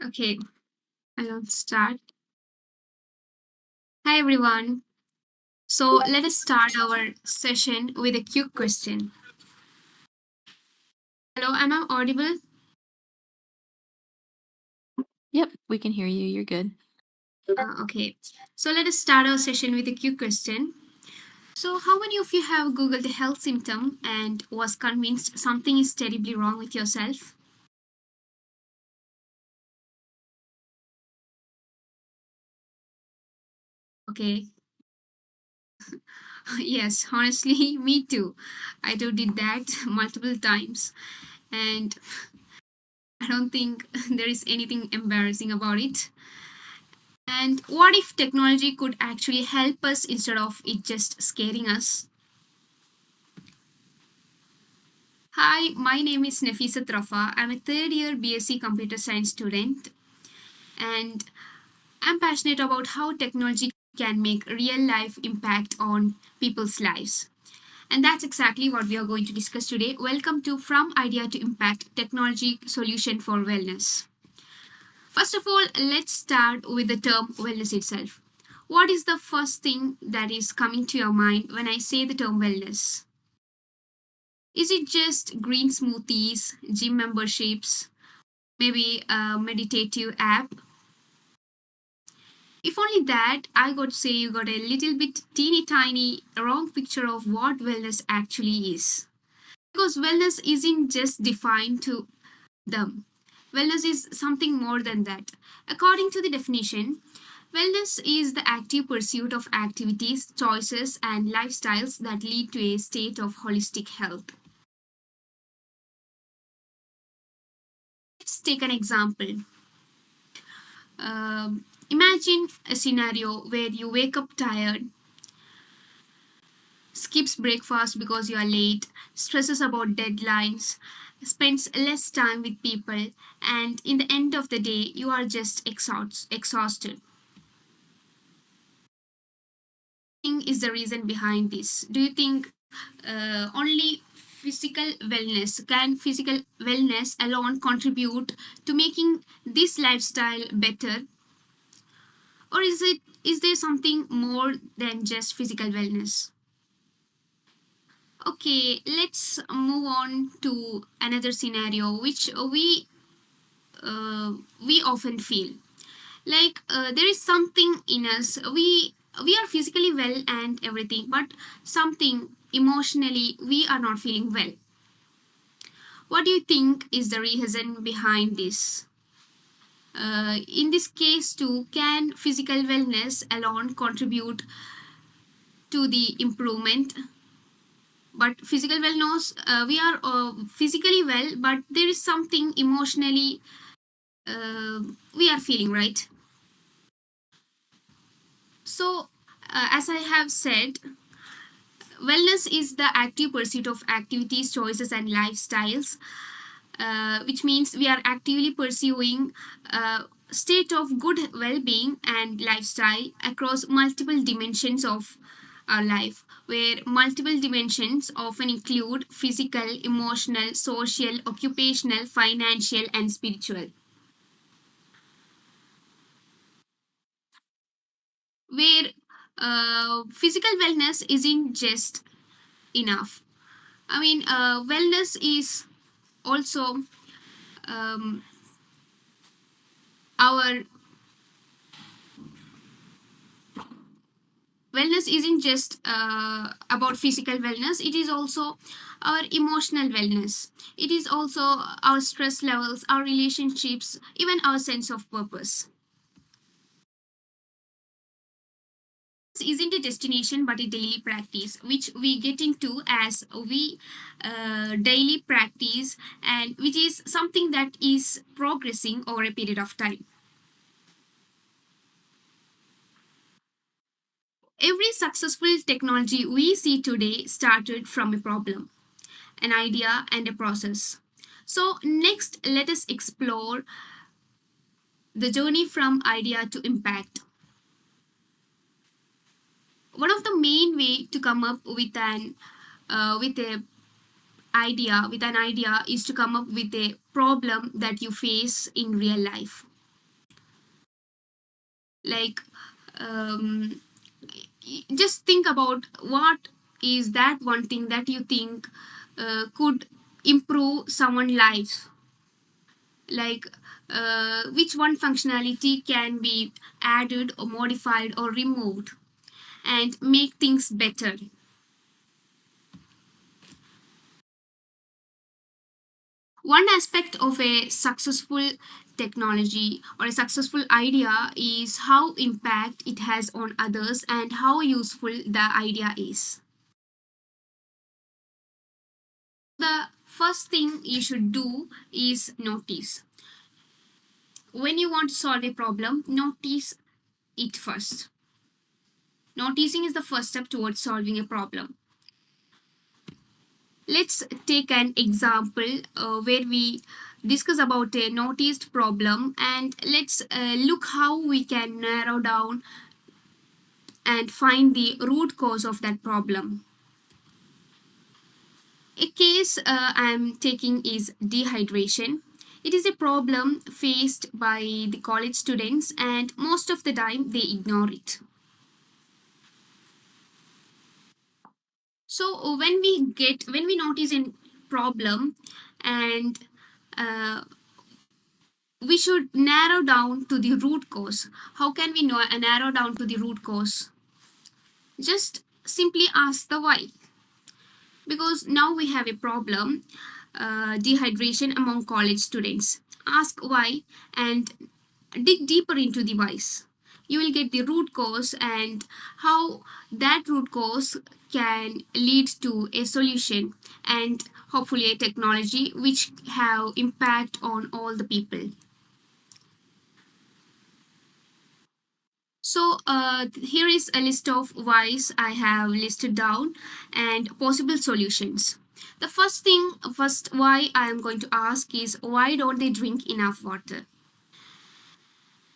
Okay, I'll start. Hi everyone. So let us start our session with a quick question. Hello, am I audible? Yep, we can hear you. You're good. Okay, so let us start our session with a quick question. So, how many of you have Googled a health symptom and was convinced something is terribly wrong with yourself? Okay, yes, honestly, me too. I too did that multiple times, and I don't think there is anything embarrassing about it. And what if technology could actually help us instead of it just scaring us? Hi, my name is Nafeesath Raffa. I'm a third year BSc Computer Science student, and I'm passionate about how technology can make real life impact on people's lives. And that's exactly what we are going to discuss today. Welcome to From Idea to Impact Technology Solution for Wellness. First of all, let's start with the term wellness itself. What is the first thing that is coming to your mind when I say the term wellness? Is it just green smoothies, gym memberships, maybe a meditative app? If only that, I got to say you got a little bit teeny tiny wrong picture of what wellness actually is. Because wellness isn't just defined to them. Wellness is something more than that. According to the definition, wellness is the active pursuit of activities, choices, and lifestyles that lead to a state of holistic health. Let's take an example. Imagine a scenario where you wake up tired, skips breakfast because you are late, stresses about deadlines, spends less time with people, and in the end of the day, you are just exhausted. Is the reason behind this? Do you think only physical wellness alone contribute to making this lifestyle better, or is there something more than just physical wellness? Okay, let's move on to another scenario which we often feel like there is something in us. We are physically well and everything, but something emotionally we are not feeling well. What do you think is the reason behind this? In this case too, can physical wellness alone contribute to the improvement? But physical wellness, we are physically well, but there is something emotionally uh, we are feeling, right? So, as I have said, wellness is the active pursuit of activities, choices, and lifestyles, which means we are actively pursuing a state of good well-being and lifestyle across multiple dimensions of our life, where multiple dimensions often include physical, emotional, social, occupational, financial, and spiritual. Where physical wellness isn't just enough. I mean, wellness is also um, our wellness isn't just about physical wellness, it is also our emotional wellness. It is also our stress levels, our relationships, even our sense of purpose. This isn't a destination but a daily practice which we get into as we daily practice, and which is something that is progressing over a period of time. Every successful technology we see today started from a problem, an idea, and a process. So, next, let us explore the journey from idea to impact. One of the main way to come up with an idea is to come up with a problem that you face in real life. Like, um, just think about what is that one thing that you think could improve someone's life. Like, which one functionality can be added or modified or removed and make things better. One aspect of a successful technology or a successful idea is how impact it has on others and how useful the idea is. The first thing you should do is notice. When you want to solve a problem, notice it first. Noticing is the first step towards solving a problem. Let's take an example where we discuss about a noticed problem, and let's look how we can narrow down and find the root cause of that problem. A case I'm taking is dehydration. It is a problem faced by the college students, and most of the time they ignore it. So when we notice a problem, and uh, we should narrow down to the root cause. How can we narrow down to the root cause? Just simply ask the why. Because now we have a problem, dehydration among college students. Ask why and dig deeper into the whys. You will get the root cause and how that root cause can lead to a solution and hopefully a technology which have impact on all the people. So here is a list of whys I have listed down and possible solutions. The first why I am going to ask is why don't they drink enough water?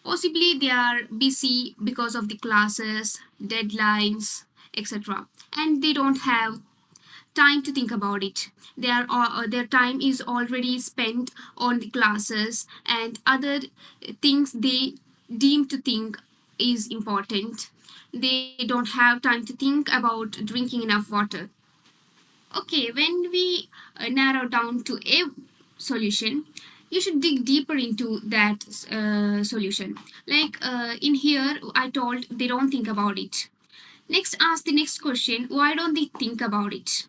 Possibly they are busy because of the classes, deadlines, etc. And they don't have time to think about it. Their time is already spent on the classes and other things they deem to think is important. They don't have time to think about drinking enough water. Okay, when we narrow down to a solution, you should dig deeper into that solution. Like in here I told they don't think about it. Next, ask the next question, why don't they think about it?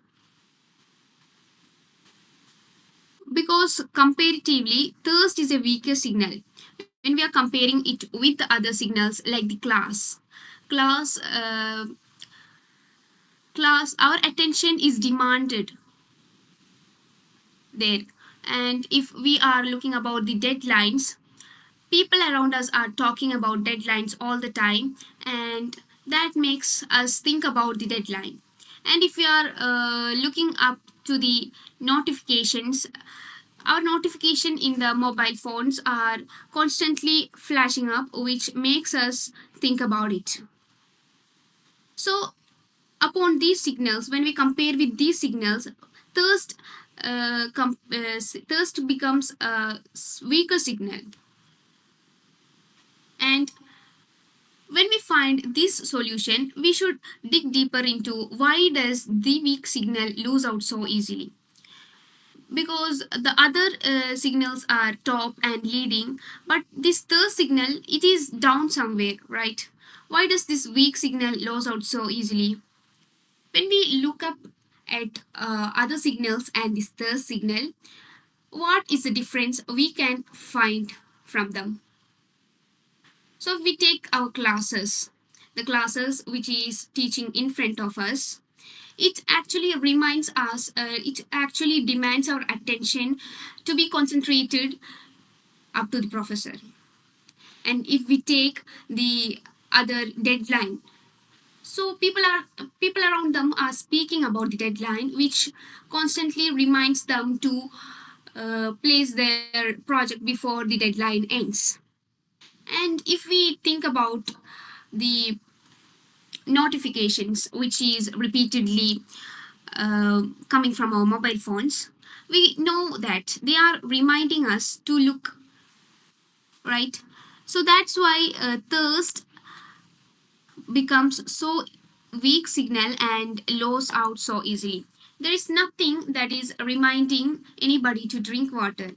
Because comparatively thirst is a weaker signal when we are comparing it with the other signals like the class uh, class, our attention is demanded there. And if we are looking about the deadlines, people around us are talking about deadlines all the time, and that makes us think about the deadline. And if we are looking up to the notifications, our notification in the mobile phones are constantly flashing up, which makes us think about it. So upon these signals, when we compare with these signals, thirst thirst becomes a weaker signal. And when we find this solution, we should dig deeper into why does the weak signal lose out so easily. Because the other signals are top and leading, but this third signal, it is down somewhere, right? Why does this weak signal lose out so easily? When we look up at other signals and this third signal, what is the difference we can find from them? So if we take our classes, the classes which is teaching in front of us, it actually reminds us, it actually demands our attention to be concentrated up to the professor. And if we take the other deadline, so people around them are speaking about the deadline, which constantly reminds them to place their project before the deadline ends. And if we think about the notifications, which is repeatedly coming from our mobile phones, we know that they are reminding us to look, right? So that's why thirst becomes so weak signal and lows out so easily. There is nothing that is reminding anybody to drink water.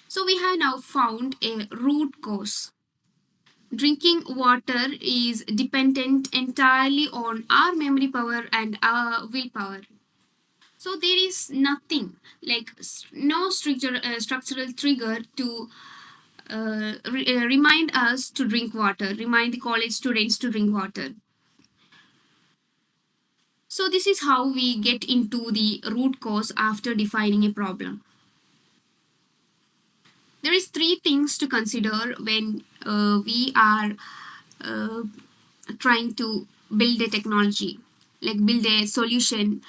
So we have now found a root cause. Drinking water is dependent entirely on our memory power and our willpower. So there is nothing like no structural trigger to remind us to drink water, remind the college students to drink water. So this is how we get into the root cause after defining a problem. There is three things to consider when we are uh, trying to build a technology, like build a solution.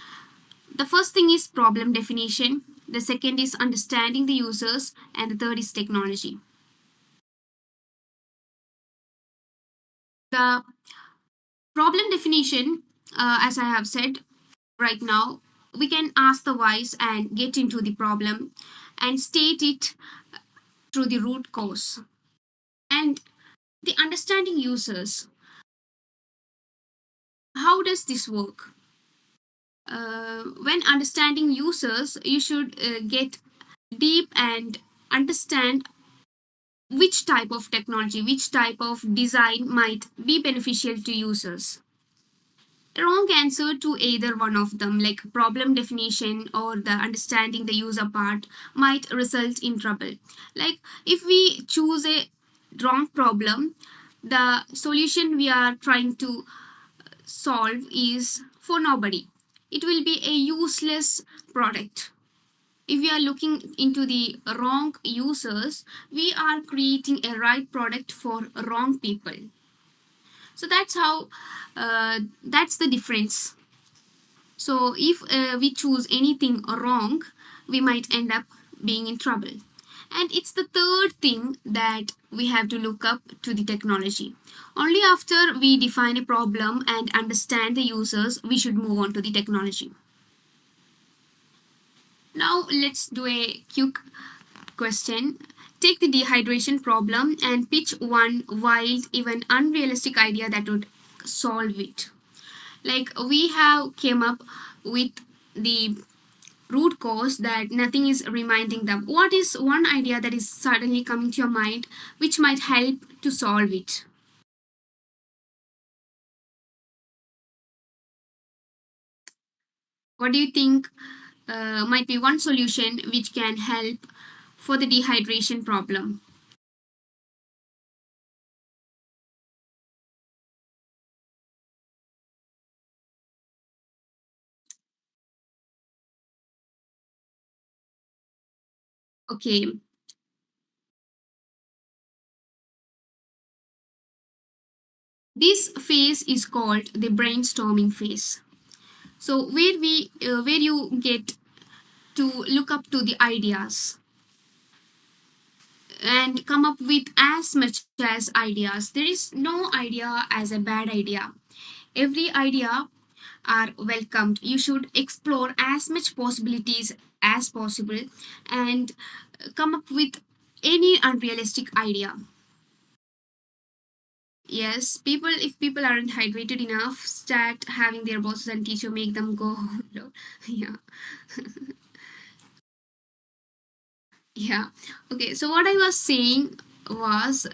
The first thing is problem definition, the second is understanding the users, and the third is technology. The problem definition, as I have said right now, we can ask the whys and get into the problem and state it through the root cause. And the understanding users, how does this work? When understanding users, you should get deep and understand which type of technology, which type of design might be beneficial to users. A wrong answer to either one of them, like problem definition or the understanding the user part, might result in trouble. Like if we choose a wrong problem, the solution we are trying to solve is for nobody. It will be a useless product. If we are looking into the wrong users, we are creating a right product for wrong people. So that's how that's the difference. So if we choose anything wrong, we might end up being in trouble. And it's the third thing that we have to look up to the technology. Only after we define a problem and understand the users, we should move on to the technology. Now let's do a quick question. Take the dehydration problem and pitch one wild, even unrealistic idea that would solve it. Like we have came up with the root cause that nothing is reminding them. What is one idea that is suddenly coming to your mind which might help to solve it? What do you think might be one solution which can help for the dehydration problem? Okay, this phase is called the brainstorming phase. So where you get to look up to the ideas and come up with as much as ideas. There is no idea as a bad idea. Every idea are welcomed. You should explore as much possibilities as possible and come up with any unrealistic idea. Yes, people if people aren't hydrated enough, start having their bosses and teacher make them go. Yeah. Yeah. Okay, so what I was saying was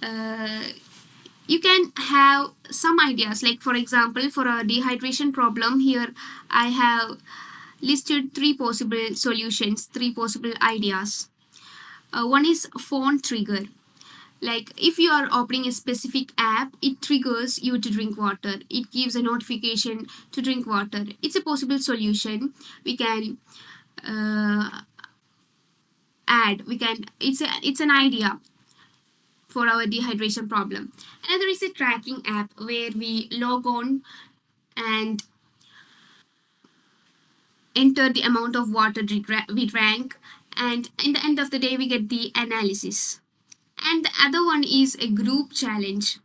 uh, you can have some ideas, like for example for a dehydration problem here I have listed three possible solutions, three possible ideas. One is phone trigger. Like if you are opening a specific app, it triggers you to drink water, it gives a notification to drink water. It's a possible solution. We can add we can it's an idea for our dehydration problem. Another is a tracking app where we log on and enter the amount of water we drank, and in the end of the day we get the analysis. And the other one is a group challenge.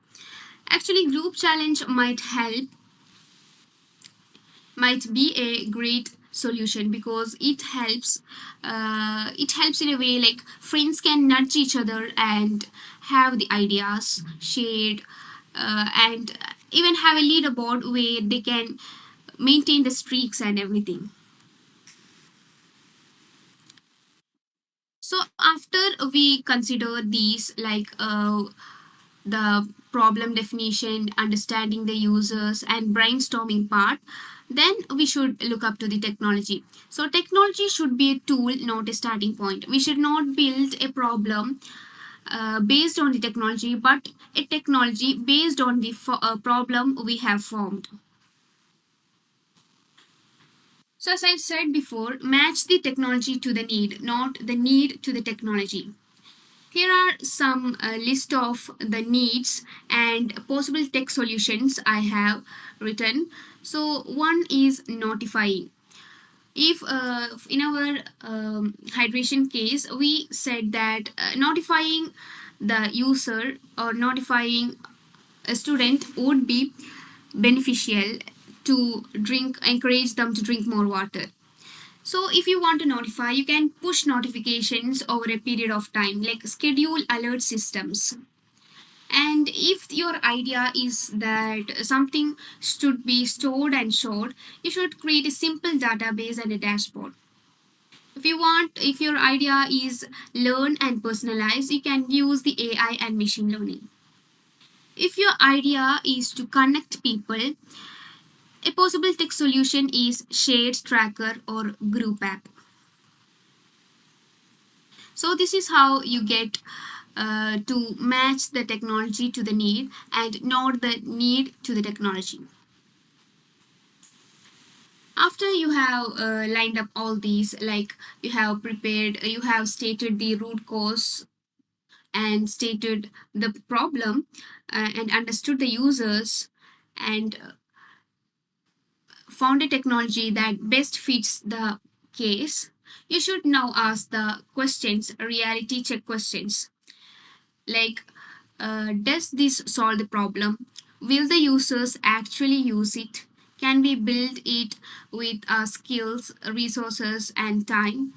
Actually group challenge might be a great solution because it helps in a way like friends can nudge each other and have the ideas shared, and even have a leaderboard where they can maintain the streaks and everything. So after we consider these, like the problem definition, understanding the users, and brainstorming part, then we should look up to the technology. So technology should be a tool, not a starting point. We should not build a problem based on the technology, but a technology based on the problem we have formed. So, as I said before, match the technology to the need, not the need to the technology. Here are some list of the needs and possible tech solutions I have written. So, one is notifying. If in our hydration case, we said that notifying the user or notifying a student would be beneficial to drink, encourage them to drink more water. So if you want to notify, you can push notifications over a period of time, like schedule alert systems. And if your idea is that something should be stored and stored, you should create a simple database and a dashboard. If your idea is learn and personalize, you can use the AI and machine learning. If your idea is to connect people, a possible tech solution is shared tracker or group app. So this is how you get to match the technology to the need and not the need to the technology. After you have lined up all these, like you have prepared, you have stated the root cause and stated the problem and understood the users and found a technology that best fits the case, you should now ask the questions, reality check questions, like does this solve the problem? Will the users actually use it? Can we build it with our skills, resources, and time?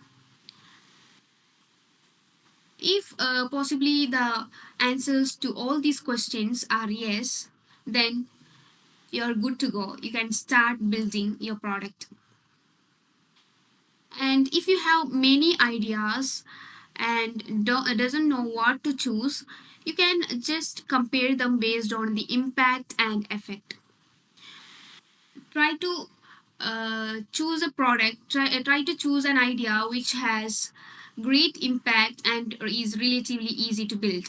If possibly the answers to all these questions are yes, then you're good to go. You can start building your product. And if you have many ideas and doesn't know what to choose, you can just compare them based on the impact and effect. Try to choose a product, try to choose an idea which has great impact and is relatively easy to build.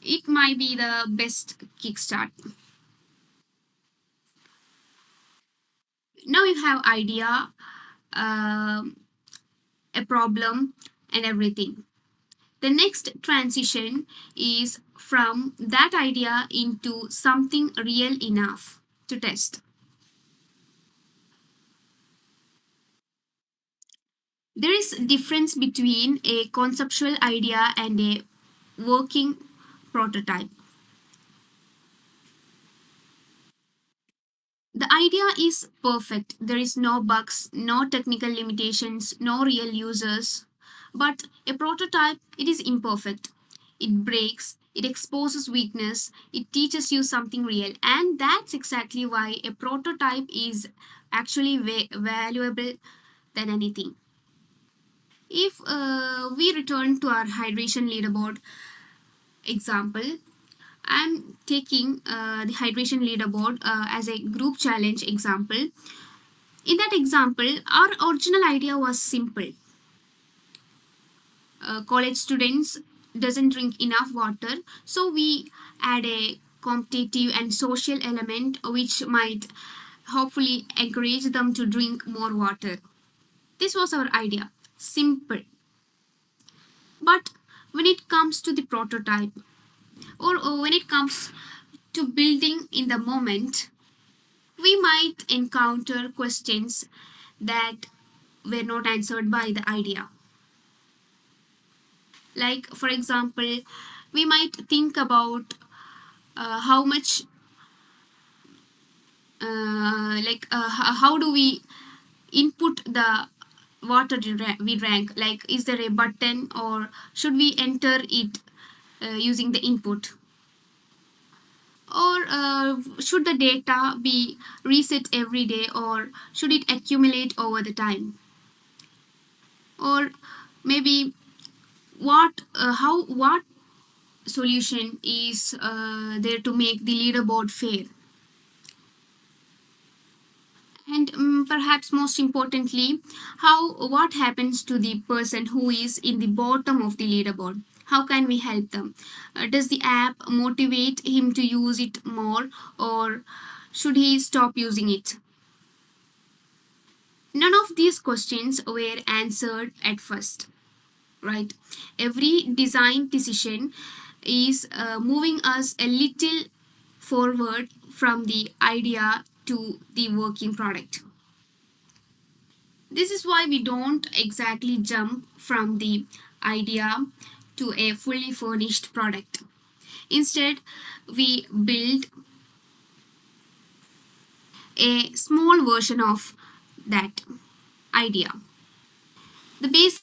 It might be the best kickstart. Now you have idea, um a problem, and everything. The next transition is from that idea into something real enough to test. There is a difference between a conceptual idea and a working prototype. The idea is perfect. There is no bugs, no technical limitations, no real users. But a prototype, it is imperfect. It breaks, it exposes weakness, it teaches you something real. And that's exactly why a prototype is actually valuable than anything. If we return to our hydration leaderboard example, I'm taking the hydration leaderboard as a group challenge example. In that example, our original idea was simple. College students doesn't drink enough water, so we add a competitive and social element which might hopefully encourage them to drink more water. This was our idea. Simple. But when it comes to the prototype, or when it comes to building in the moment, we might encounter questions that were not answered by the idea. Like, for example, we might think about how much, how do we input the water we drank? Like, is there a button or should we enter it using the input? Or should the data be reset every day, or should it accumulate over the time? Or maybe what solution is there to make the leaderboard fair? And perhaps most importantly, how what happens to the person who is in the bottom of the leaderboard? How can we help them? Does the app motivate him to use it more, or should he stop using it? None of these questions were answered at first, right? Every design decision is moving us a little forward from the idea to the working product. This is why we don't exactly jump from the idea to a fully furnished product. Instead, we build a small version of that idea. The base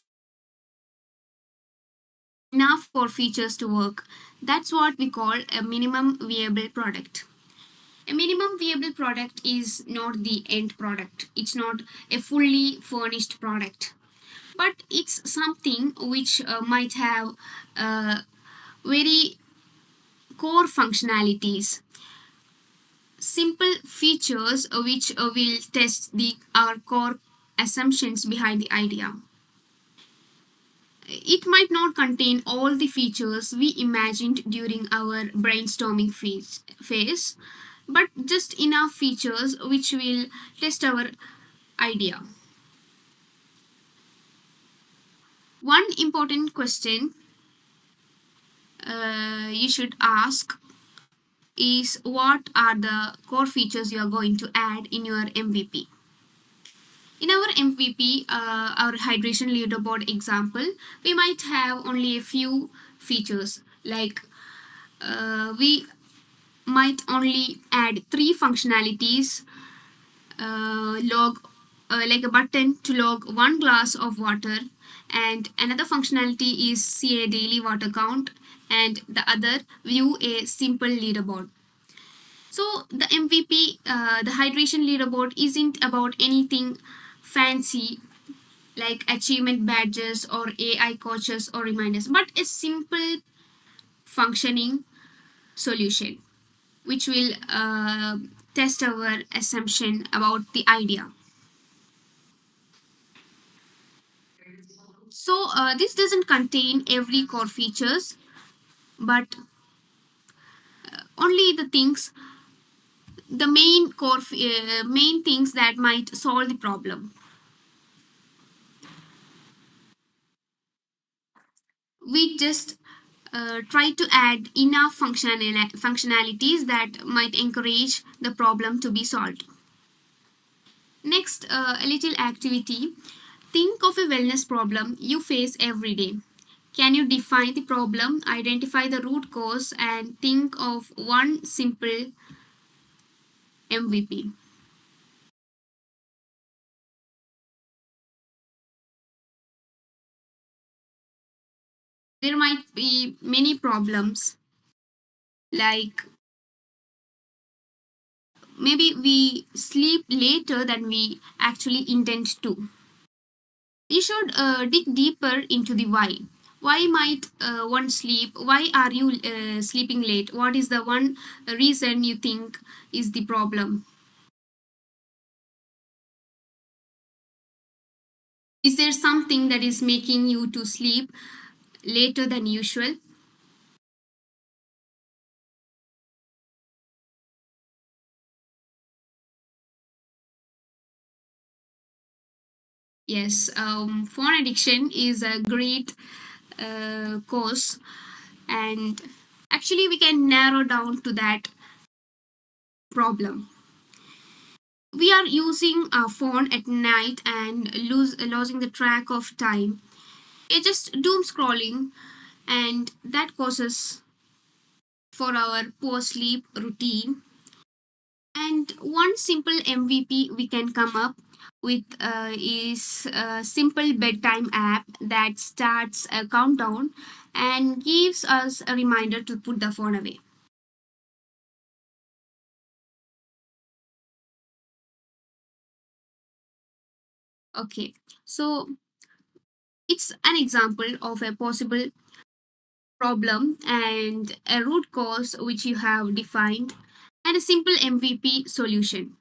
enough for features to work. That's what we call a minimum viable product. A minimum viable product is not the end product. It's not a fully furnished product, but it's something which might have very core functionalities, simple features which will test the our core assumptions behind the idea. It might not contain all the features we imagined during our brainstorming phase, but just enough features which will test our idea. One important question you should ask is, what are the core features you are going to add in your MVP? In our MVP, our hydration leaderboard example, we might have only a few features, like we might only add three functionalities: log like a button to log 1 glass of water, and another functionality is see a daily water count, and the other view a simple leaderboard. So the MVP, the hydration leaderboard, isn't about anything fancy like achievement badges or AI coaches or reminders, but a simple functioning solution which will test our assumption about the idea. So this doesn't contain every core features, but only the things, the main things that might solve the problem. We just try to add enough functionalities that might encourage the problem to be solved. Next, a little activity. Think of a wellness problem you face every day. Can you define the problem, identify the root cause, and think of one simple MVP? There might be many problems, like maybe we sleep later than we actually intend to. You should dig deeper into the why. Why might one sleep? Why are you sleeping late? What is the one reason you think is the problem? Is there something that is making you to sleep later than usual? Yes, phone addiction is a great cause, and actually, we can narrow down to that problem. We are using our phone at night and losing the track of time. We're just doom scrolling, and that causes for our poor sleep routine. And one simple MVP we can come up with is a simple bedtime app that starts a countdown and gives us a reminder to put the phone away. Okay, so it's an example of a possible problem and a root cause which you have defined and a simple MVP solution.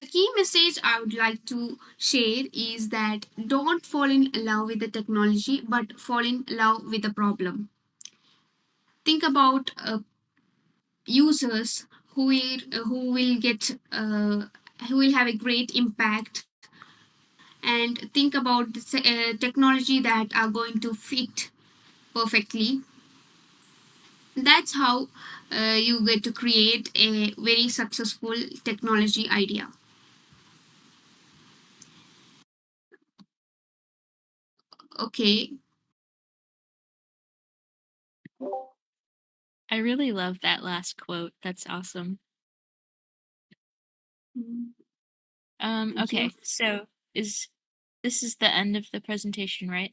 The key message I would like to share is that don't fall in love with the technology but fall in love with the problem. Think about users who will get who will have a great impact, and think about the technology that are going to fit perfectly. That's how you get to create a very successful technology idea. Okay. I really love that last quote. That's awesome. Mm, thank you. Okay, so is this is the end of the presentation, right?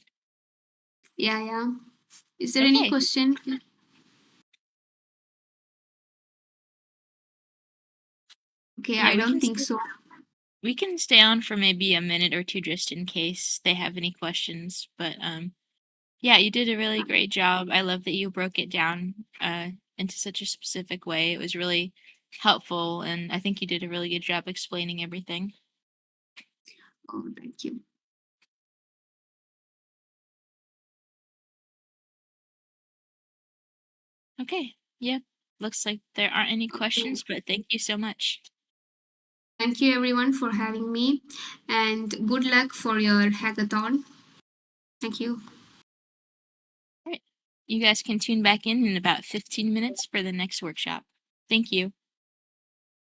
Yeah, yeah. Is there any Okay. question? Okay, Yeah, I don't think so. we can stay on for maybe a minute or two just in case they have any questions. But yeah, you did a really great job. I love that you broke it down into such a specific way. It was really helpful, and I think you did a really good job explaining everything. Oh, thank you. Okay. Yeah. Looks like there aren't any Okay. questions, but thank you so much. Thank you everyone for having me, and good luck for your hackathon. Thank you. All right. You guys can tune back in about 15 minutes for the next workshop. Thank you.